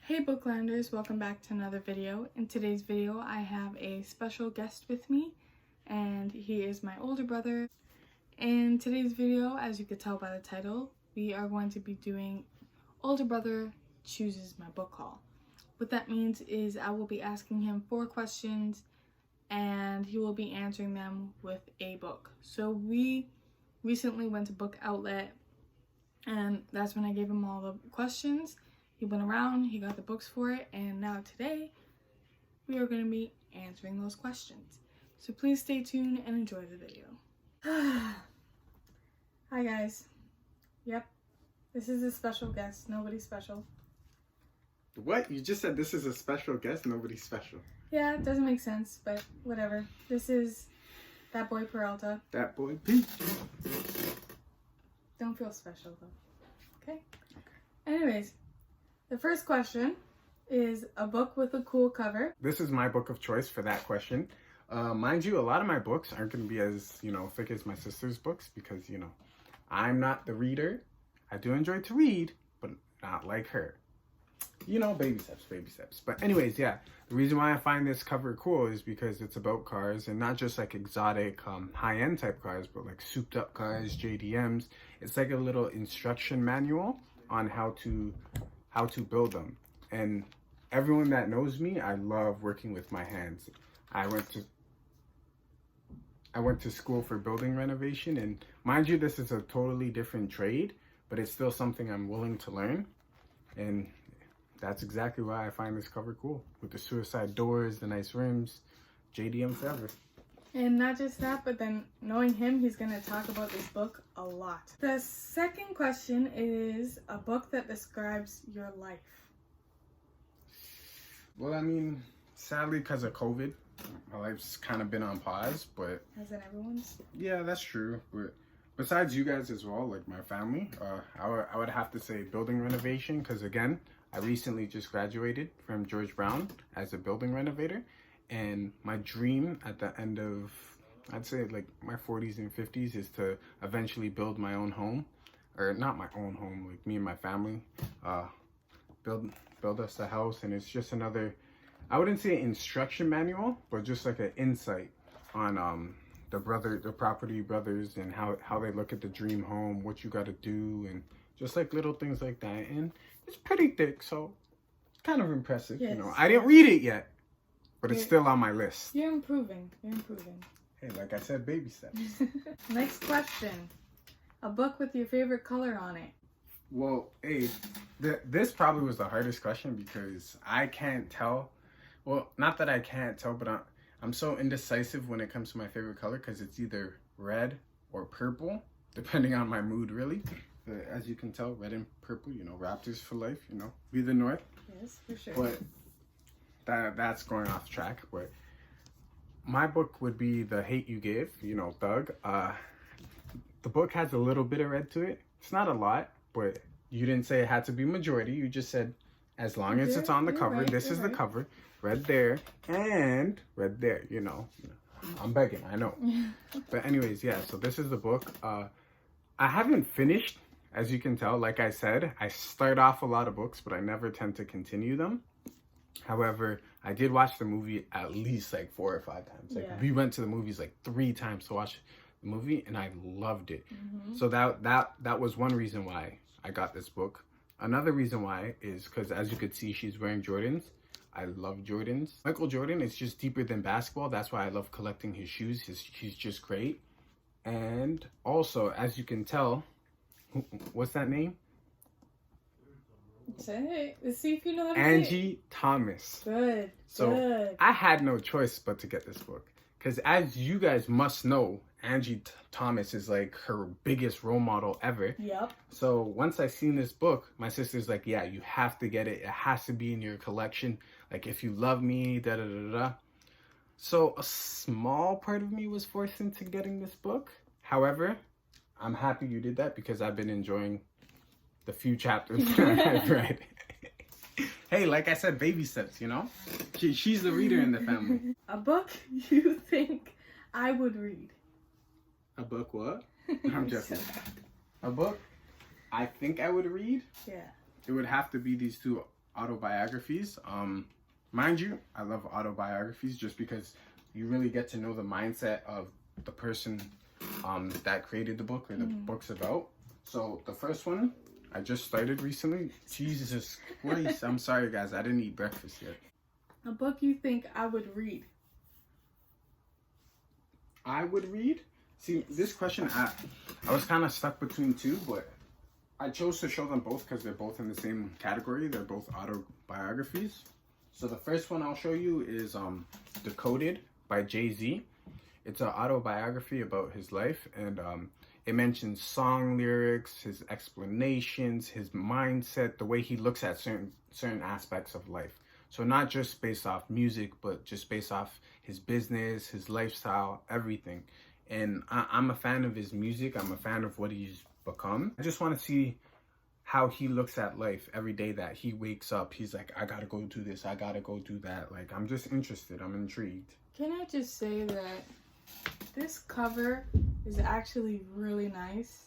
Hey Booklanders, welcome back to another video. In today's video I have a special guest with me and he is my older brother. In today's video, as you could tell by the title, we are going to be doing Older Brother Chooses My Book Haul. What that means is I will be asking him 4 questions and he will be answering them with a book. So we recently went to Book Outlet and that's when I gave him all the questions. He went around, he got the books for it, and now today we are going to be answering those questions. So please stay tuned and enjoy the video. Hi guys. Yep, this is a special guest, nobody special. What? You just said this is a special guest, nobody special. Yeah, it doesn't make sense, but whatever. This is that boy Peralta. That boy Pete. Don't feel special though. Okay? Anyways. The first question is a book with a cool cover. This is my book of choice for that question. Mind you, a lot of my books aren't going to be as, thick as my sister's books because, I'm not the reader. I do enjoy to read, but not like her. Baby steps. But anyways, yeah, the reason why I find this cover cool is because it's about cars and not just like exotic, high-end type cars, but like souped up cars, JDMs. It's like a little instruction manual on how to build them. And everyone that knows me, I love working with my hands. I went to school for building renovation, and mind you, this is a totally different trade, but it's still something I'm willing to learn. And that's exactly why I find this cover cool, with the suicide doors, the nice rims, JDM forever. And not just that, but then knowing him, he's going to talk about this book a lot. The second question is a book that describes your life. Well, sadly, because of COVID, my life's kind of been on pause, but... As in everyone's? Yeah, that's true. But besides you guys as well, like my family, I would have to say building renovation, because again, I recently just graduated from George Brown as a building renovator. And my dream at the end of, I'd say like my 40s and 50s is to eventually build my own home. Or not my own home, like me and my family. Build us a house, and it's just another, I wouldn't say instruction manual, but just like an insight on the property brothers and how they look at the dream home, what you gotta do, and just like little things like that. And it's pretty thick, so it's kind of impressive. Yes. I didn't read it yet. But it's still on my list. You're improving. Hey, like I said, baby steps. Next question. A book with your favorite color on it. Well, hey, this probably was the hardest question because I can't tell. Well, not that I can't tell, but I'm so indecisive when it comes to my favorite color because it's either red or purple, depending on my mood, really. But as you can tell, red and purple, Raptors for life, be the North. Yes, for sure. But that's going off track, but my book would be The Hate You Give, Thug. The book has a little bit of red to it. It's not a lot, but you didn't say it had to be majority. You just said as long as it's on the cover. Right, this is the cover. Red there and red there, I'm begging, I know. But anyways, yeah, so this is the book. I haven't finished, as you can tell. Like I said, I start off a lot of books, but I never tend to continue them. However, I did watch the movie at least like 4 or 5 times. We went to the movies like 3 times to watch the movie, and I loved it. Mm-hmm. So that was one reason why I got this book. Another reason why is because, as you could see, she's wearing Jordans. I love Jordans. Michael Jordan is just deeper than basketball. That's why I love collecting his shoes. He's just great. And also, as you can tell, what's that name? Say it. Let's see if you know how to Angie Thomas. Good. So good. I had no choice but to get this book. Because as you guys must know, Angie Thomas is like her biggest role model ever. Yep. So once I seen this book, my sister's like, yeah, you have to get it. It has to be in your collection. Like, if you love me, da-da-da-da. So a small part of me was forced into getting this book. However, I'm happy you did that because I've been enjoying the few chapters that I've read. Hey, like I said, baby steps, She's the reader in the family. A book you think I would read. A book what? I'm joking. A book I think I would read? Yeah. It would have to be these 2 autobiographies. Mind you, I love autobiographies just because you really get to know the mindset of the person that created the book or the book's about. So the first one I just started recently. Jesus Christ, I'm sorry guys, I didn't eat breakfast yet. A book you think I would read? I would read? See, this question, I was kind of stuck between two, but I chose to show them both because they're both in the same category. They're both autobiographies. So the first one I'll show you is Decoded by Jay-Z. It's an autobiography about his life, and it mentions song lyrics, his explanations, his mindset, the way he looks at certain aspects of life. So not just based off music, but just based off his business, his lifestyle, everything. And I'm a fan of his music. I'm a fan of what he's become. I just want to see how he looks at life every day that he wakes up. He's like, I gotta go do this, I gotta go do that. Like, I'm just interested, I'm intrigued. Can I just say that this cover is actually really nice.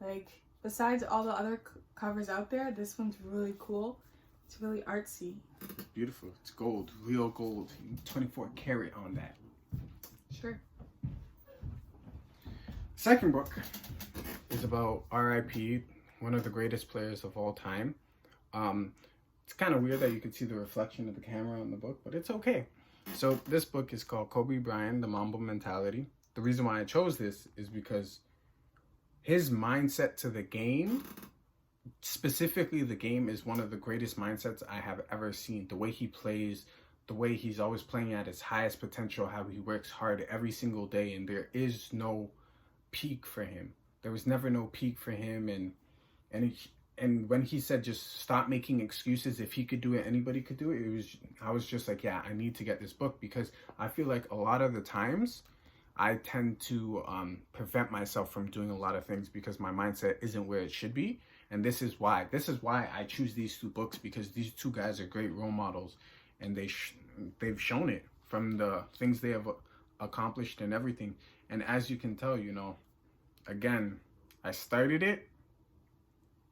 Like, besides all the other covers out there, this one's really cool. It's really artsy. Beautiful. It's gold, real gold. 24 karat on that. Sure. Second book is about R.I.P., one of the greatest players of all time. It's kind of weird that you can see the reflection of the camera in the book, but it's okay. So this book is called Kobe Bryant, The Mamba Mentality. The reason why I chose this is because his mindset to the game, specifically the game, is one of the greatest mindsets I have ever seen. The way he plays, the way he's always playing at his highest potential, how he works hard every single day, and there is no peak for him. There was never no peak for him, and when he said just stop making excuses, if he could do it, anybody could do it. I was just like, yeah, I need to get this book, because I feel like a lot of the times I tend to prevent myself from doing a lot of things because my mindset isn't where it should be. And this is why I choose these two books, because these two guys are great role models, and they've shown it from the things they have accomplished and everything. And as you can tell, you know, again, I started it,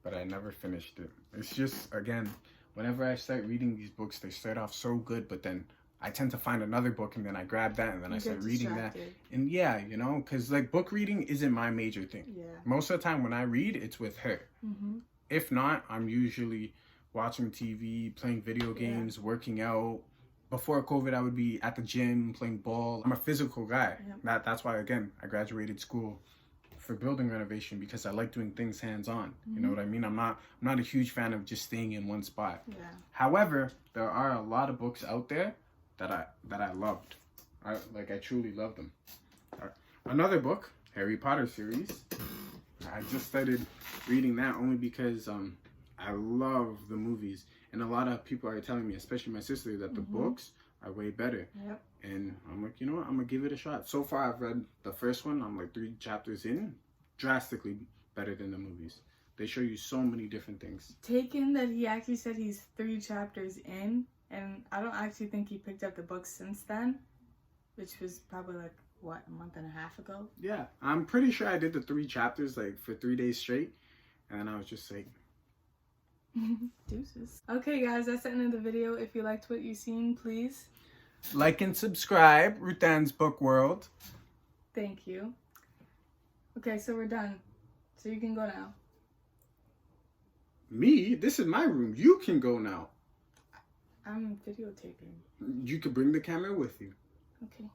but I never finished it. It's just, again, whenever I start reading these books, they start off so good, but then I tend to find another book, and then I grab that, and then I start reading that. And yeah, you know, because like book reading isn't my major thing. Yeah. Most of the time when I read, it's with her. Mm-hmm. If not, I'm usually watching TV, playing video games, working out. Before COVID, I would be at the gym, playing ball. I'm a physical guy. Yep. That's why, again, I graduated school for building renovation, because I like doing things hands-on. You know what I mean? I'm not a huge fan of just staying in one spot. Yeah. However, there are a lot of books out there that I loved. I truly love them. Another book, Harry Potter series. I just started reading that only because I love the movies, and a lot of people are telling me, especially my sister, that the books are way better. Yep. And I'm like, you know what? I'm gonna give it a shot. So far, I've read the first one. I'm like 3 chapters in. Drastically better than the movies. They show you so many different things. Taken that he actually said he's 3 chapters in, and I don't actually think he picked up the book since then, which was probably like, what, a month and a half ago? Yeah, I'm pretty sure I did the 3 chapters like for 3 days straight, and I was just like, deuces. Okay guys, that's the end of the video. If you liked what you've seen, please like and subscribe. Ruthan's Book World. Thank you. Okay, so we're done. So you can go now. Me? This is my room. You can go now. I'm videotaping. You could bring the camera with you. Okay.